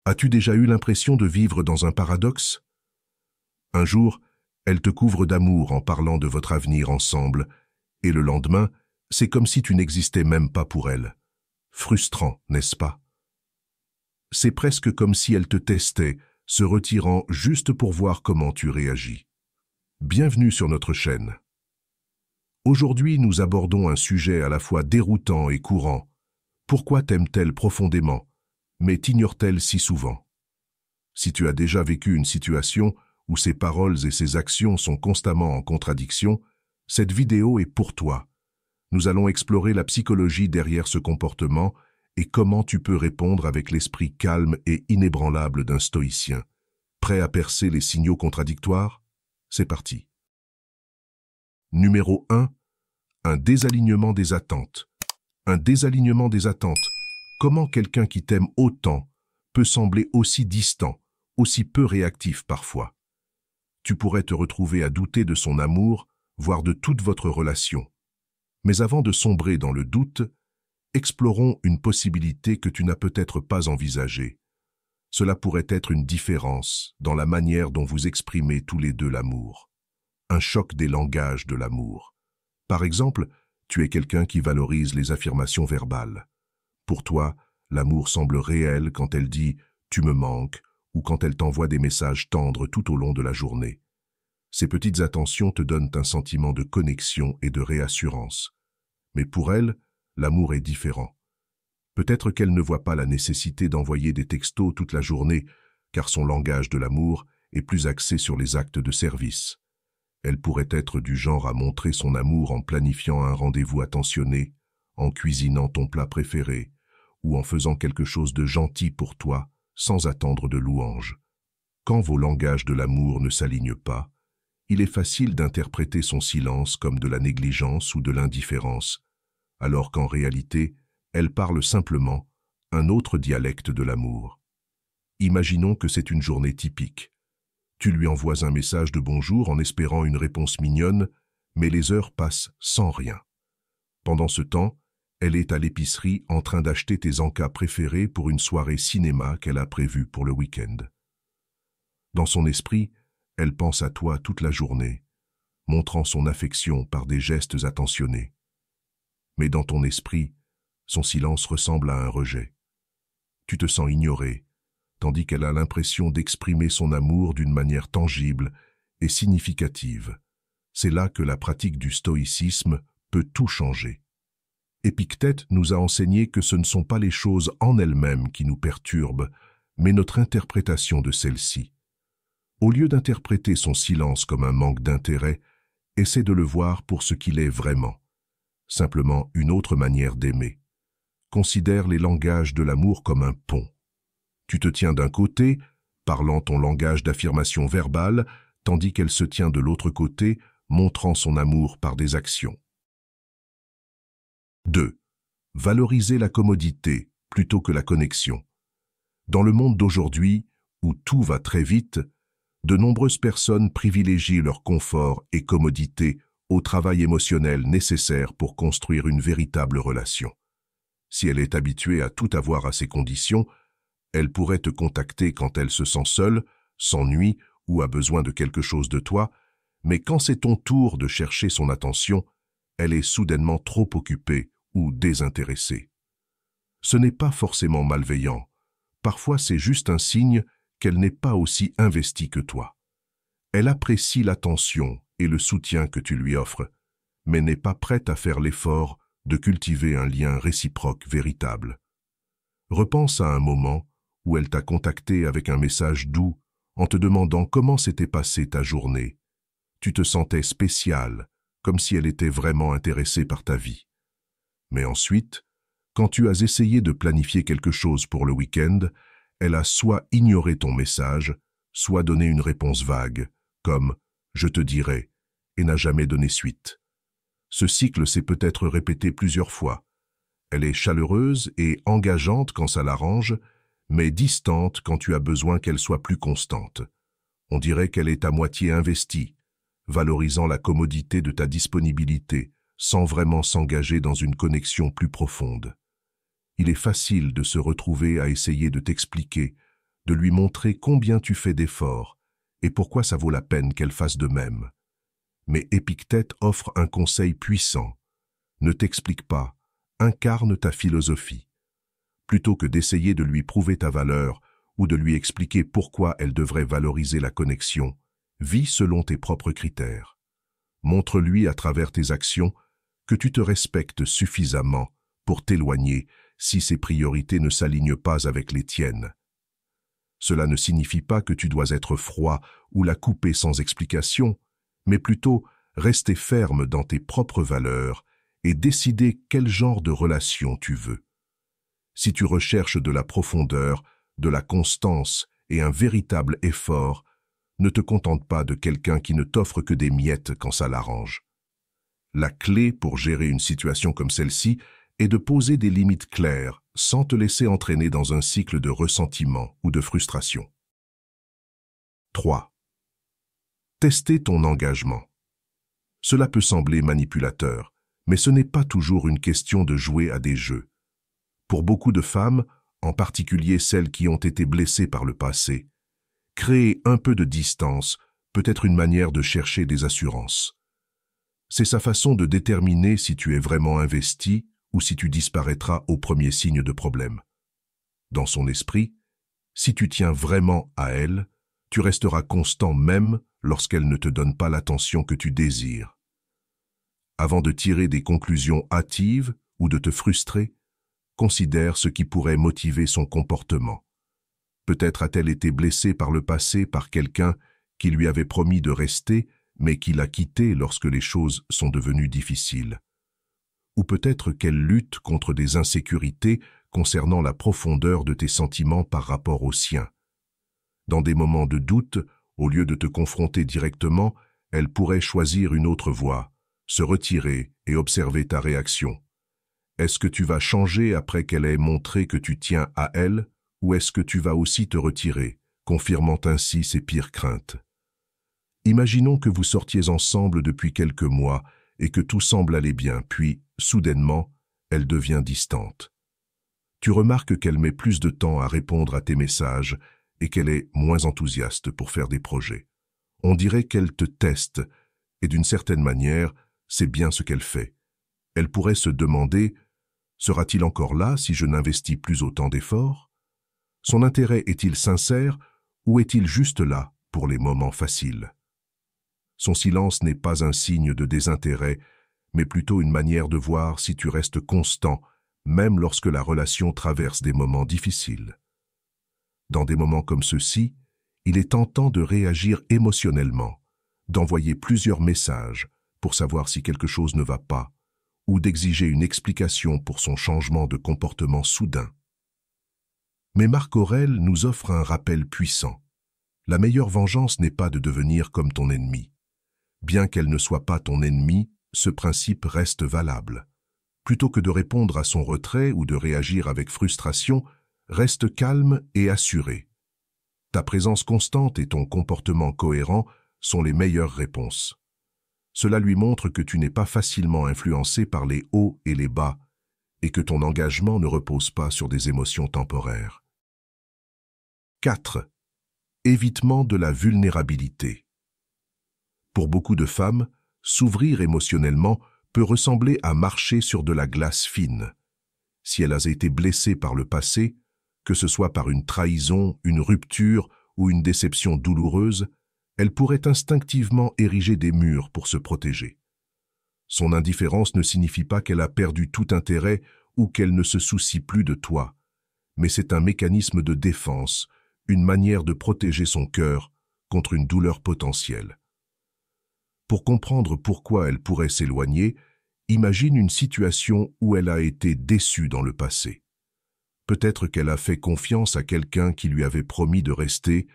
As-tu déjà eu l'impression de vivre dans un paradoxe? Un jour, elle te couvre d'amour en parlant de votre avenir ensemble, et le lendemain, c'est comme si tu n'existais même pas pour elle. Frustrant, n'est-ce pas? C'est presque comme si elle te testait, se retirant juste pour voir comment tu réagis. Bienvenue sur notre chaîne. Aujourd'hui, nous abordons un sujet à la fois déroutant et courant. Pourquoi t'aime-t-elle profondément, mais t'ignore-t-elle si souvent? Si tu as déjà vécu une situation où ses paroles et ses actions sont constamment en contradiction, cette vidéo est pour toi. Nous allons explorer la psychologie derrière ce comportement et comment tu peux répondre avec l'esprit calme et inébranlable d'un stoïcien. Prêt à percer les signaux contradictoires? C'est parti. Numéro 1. Un désalignement des attentes. Un désalignement des attentes. Comment quelqu'un qui t'aime autant peut sembler aussi distant, aussi peu réactif parfois? Tu pourrais te retrouver à douter de son amour, voire de toute votre relation. Mais avant de sombrer dans le doute, explorons une possibilité que tu n'as peut-être pas envisagée. Cela pourrait être une différence dans la manière dont vous exprimez tous les deux l'amour. Un choc des langages de l'amour. Par exemple, tu es quelqu'un qui valorise les affirmations verbales. Pour toi, l'amour semble réel quand elle dit « tu me manques » ou quand elle t'envoie des messages tendres tout au long de la journée. Ces petites attentions te donnent un sentiment de connexion et de réassurance. Mais pour elle, l'amour est différent. Peut-être qu'elle ne voit pas la nécessité d'envoyer des textos toute la journée, car son langage de l'amour est plus axé sur les actes de service. Elle pourrait être du genre à montrer son amour en planifiant un rendez-vous attentionné, en cuisinant ton plat préféré, ou en faisant quelque chose de gentil pour toi, sans attendre de louanges. Quand vos langages de l'amour ne s'alignent pas, il est facile d'interpréter son silence comme de la négligence ou de l'indifférence, alors qu'en réalité, elle parle simplement un autre dialecte de l'amour. Imaginons que c'est une journée typique. Tu lui envoies un message de bonjour en espérant une réponse mignonne, mais les heures passent sans rien. Pendant ce temps, elle est à l'épicerie en train d'acheter tes encas préférés pour une soirée cinéma qu'elle a prévue pour le week-end. Dans son esprit, elle pense à toi toute la journée, montrant son affection par des gestes attentionnés. Mais dans ton esprit, son silence ressemble à un rejet. Tu te sens ignoré, tandis qu'elle a l'impression d'exprimer son amour d'une manière tangible et significative. C'est là que la pratique du stoïcisme peut tout changer. Épictète nous a enseigné que ce ne sont pas les choses en elles-mêmes qui nous perturbent, mais notre interprétation de celles-ci. Au lieu d'interpréter son silence comme un manque d'intérêt, essaie de le voir pour ce qu'il est vraiment. Simplement une autre manière d'aimer. Considère les langages de l'amour comme un pont. Tu te tiens d'un côté, parlant ton langage d'affirmation verbale, tandis qu'elle se tient de l'autre côté, montrant son amour par des actions. 2. Valoriser la commodité plutôt que la connexion. Dans le monde d'aujourd'hui, où tout va très vite, de nombreuses personnes privilégient leur confort et commodité au travail émotionnel nécessaire pour construire une véritable relation. Si elle est habituée à tout avoir à ses conditions, elle pourrait te contacter quand elle se sent seule, s'ennuie ou a besoin de quelque chose de toi, mais quand c'est ton tour de chercher son attention, elle est soudainement trop occupée ou désintéressée. Ce n'est pas forcément malveillant. Parfois, c'est juste un signe qu'elle n'est pas aussi investie que toi. Elle apprécie l'attention et le soutien que tu lui offres, mais n'est pas prête à faire l'effort de cultiver un lien réciproque véritable. Repense à un moment où elle t'a contacté avec un message doux en te demandant comment s'était passée ta journée. Tu te sentais spécial, comme si elle était vraiment intéressée par ta vie. Mais ensuite, quand tu as essayé de planifier quelque chose pour le week-end, elle a soit ignoré ton message, soit donné une réponse vague, comme « je te dirai » et n'a jamais donné suite. Ce cycle s'est peut-être répété plusieurs fois. Elle est chaleureuse et engageante quand ça l'arrange, mais distante quand tu as besoin qu'elle soit plus constante. On dirait qu'elle est à moitié investie, valorisant la commodité de ta disponibilité, sans vraiment s'engager dans une connexion plus profonde. Il est facile de se retrouver à essayer de t'expliquer, de lui montrer combien tu fais d'efforts et pourquoi ça vaut la peine qu'elle fasse de même. Mais Épictète offre un conseil puissant. Ne t'explique pas, incarne ta philosophie. Plutôt que d'essayer de lui prouver ta valeur ou de lui expliquer pourquoi elle devrait valoriser la connexion, vis selon tes propres critères. Montre-lui à travers tes actions que tu te respectes suffisamment pour t'éloigner si ses priorités ne s'alignent pas avec les tiennes. Cela ne signifie pas que tu dois être froid ou la couper sans explication, mais plutôt rester ferme dans tes propres valeurs et décider quel genre de relation tu veux. Si tu recherches de la profondeur, de la constance et un véritable effort, ne te contente pas de quelqu'un qui ne t'offre que des miettes quand ça l'arrange. La clé pour gérer une situation comme celle-ci est de poser des limites claires sans te laisser entraîner dans un cycle de ressentiment ou de frustration. 3. Tester ton engagement. Cela peut sembler manipulateur, mais ce n'est pas toujours une question de jouer à des jeux. Pour beaucoup de femmes, en particulier celles qui ont été blessées par le passé, créer un peu de distance peut être une manière de chercher des assurances. C'est sa façon de déterminer si tu es vraiment investi ou si tu disparaîtras au premier signe de problème. Dans son esprit, si tu tiens vraiment à elle, tu resteras constant même lorsqu'elle ne te donne pas l'attention que tu désires. Avant de tirer des conclusions hâtives ou de te frustrer, considère ce qui pourrait motiver son comportement. Peut-être a-t-elle été blessée par le passé par quelqu'un qui lui avait promis de rester, mais qui l'a quitté lorsque les choses sont devenues difficiles. Ou peut-être qu'elle lutte contre des insécurités concernant la profondeur de tes sentiments par rapport aux siens. Dans des moments de doute, au lieu de te confronter directement, elle pourrait choisir une autre voie, se retirer et observer ta réaction. Est-ce que tu vas changer après qu'elle ait montré que tu tiens à elle, ou est-ce que tu vas aussi te retirer, confirmant ainsi ses pires craintes? Imaginons que vous sortiez ensemble depuis quelques mois et que tout semble aller bien, puis, soudainement, elle devient distante. Tu remarques qu'elle met plus de temps à répondre à tes messages et qu'elle est moins enthousiaste pour faire des projets. On dirait qu'elle te teste, et d'une certaine manière, c'est bien ce qu'elle fait. Elle pourrait se demander « Sera-t-il encore là si je n'investis plus autant d'efforts ?» Son intérêt est-il sincère ou est-il juste là pour les moments faciles? Son silence n'est pas un signe de désintérêt, mais plutôt une manière de voir si tu restes constant, même lorsque la relation traverse des moments difficiles. Dans des moments comme ceux-ci, il est tentant de réagir émotionnellement, d'envoyer plusieurs messages pour savoir si quelque chose ne va pas, ou d'exiger une explication pour son changement de comportement soudain. Mais Marc Aurèle nous offre un rappel puissant. La meilleure vengeance n'est pas de devenir comme ton ennemi. Bien qu'elle ne soit pas ton ennemi, ce principe reste valable. Plutôt que de répondre à son retrait ou de réagir avec frustration, reste calme et assuré. Ta présence constante et ton comportement cohérent sont les meilleures réponses. Cela lui montre que tu n'es pas facilement influencé par les hauts et les bas et que ton engagement ne repose pas sur des émotions temporaires. 4. Évitement de la vulnérabilité. Pour beaucoup de femmes, s'ouvrir émotionnellement peut ressembler à marcher sur de la glace fine. Si elle a été blessée par le passé, que ce soit par une trahison, une rupture ou une déception douloureuse, elle pourrait instinctivement ériger des murs pour se protéger. Son indifférence ne signifie pas qu'elle a perdu tout intérêt ou qu'elle ne se soucie plus de toi, mais c'est un mécanisme de défense, une manière de protéger son cœur contre une douleur potentielle. Pour comprendre pourquoi elle pourrait s'éloigner, imagine une situation où elle a été déçue dans le passé. Peut-être qu'elle a fait confiance à quelqu'un qui lui avait promis de rester,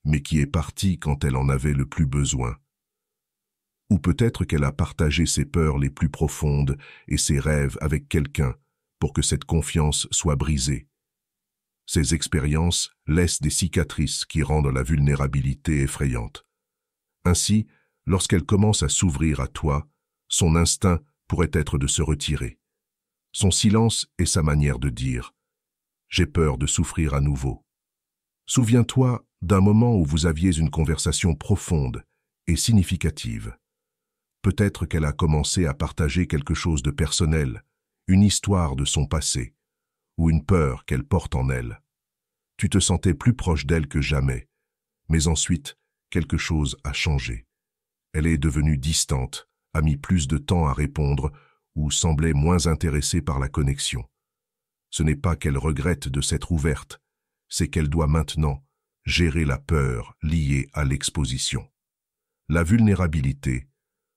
mais qui est parti quand elle en avait le plus besoin. Ou peut-être qu'elle a partagé ses peurs les plus profondes et ses rêves avec quelqu'un pour que cette confiance soit brisée. Ces expériences laissent des cicatrices qui rendent la vulnérabilité effrayante. Ainsi, lorsqu'elle commence à s'ouvrir à toi, son instinct pourrait être de se retirer. Son silence est sa manière de dire « J'ai peur de souffrir à nouveau ». Souviens-toi d'un moment où vous aviez une conversation profonde et significative. Peut-être qu'elle a commencé à partager quelque chose de personnel, une histoire de son passé, ou une peur qu'elle porte en elle. Tu te sentais plus proche d'elle que jamais, mais ensuite, quelque chose a changé. Elle est devenue distante, a mis plus de temps à répondre ou semblait moins intéressée par la connexion. Ce n'est pas qu'elle regrette de s'être ouverte, c'est qu'elle doit maintenant gérer la peur liée à l'exposition. La vulnérabilité,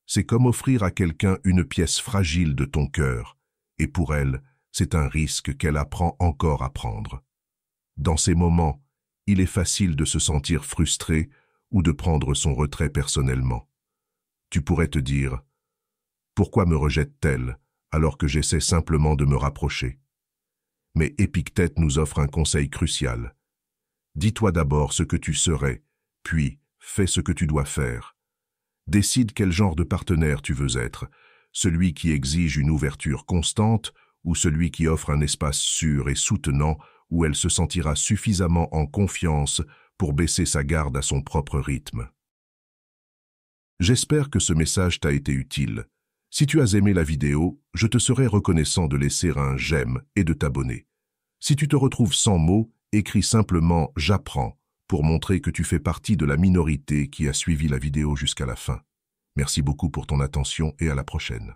c'est comme offrir à quelqu'un une pièce fragile de ton cœur, et pour elle, c'est un risque qu'elle apprend encore à prendre. Dans ces moments, il est facile de se sentir frustré ou de prendre son retrait personnellement. Tu pourrais te dire « Pourquoi me rejette-t-elle alors que j'essaie simplement de me rapprocher ?» Mais Épictète nous offre un conseil crucial. Dis-toi d'abord ce que tu serais, puis fais ce que tu dois faire. Décide quel genre de partenaire tu veux être, celui qui exige une ouverture constante ou celui qui offre un espace sûr et soutenant où elle se sentira suffisamment en confiance pour baisser sa garde à son propre rythme. J'espère que ce message t'a été utile. Si tu as aimé la vidéo, je te serai reconnaissant de laisser un j'aime et de t'abonner. Si tu te retrouves sans mots, écris simplement « J'apprends » pour montrer que tu fais partie de la minorité qui a suivi la vidéo jusqu'à la fin. Merci beaucoup pour ton attention et à la prochaine.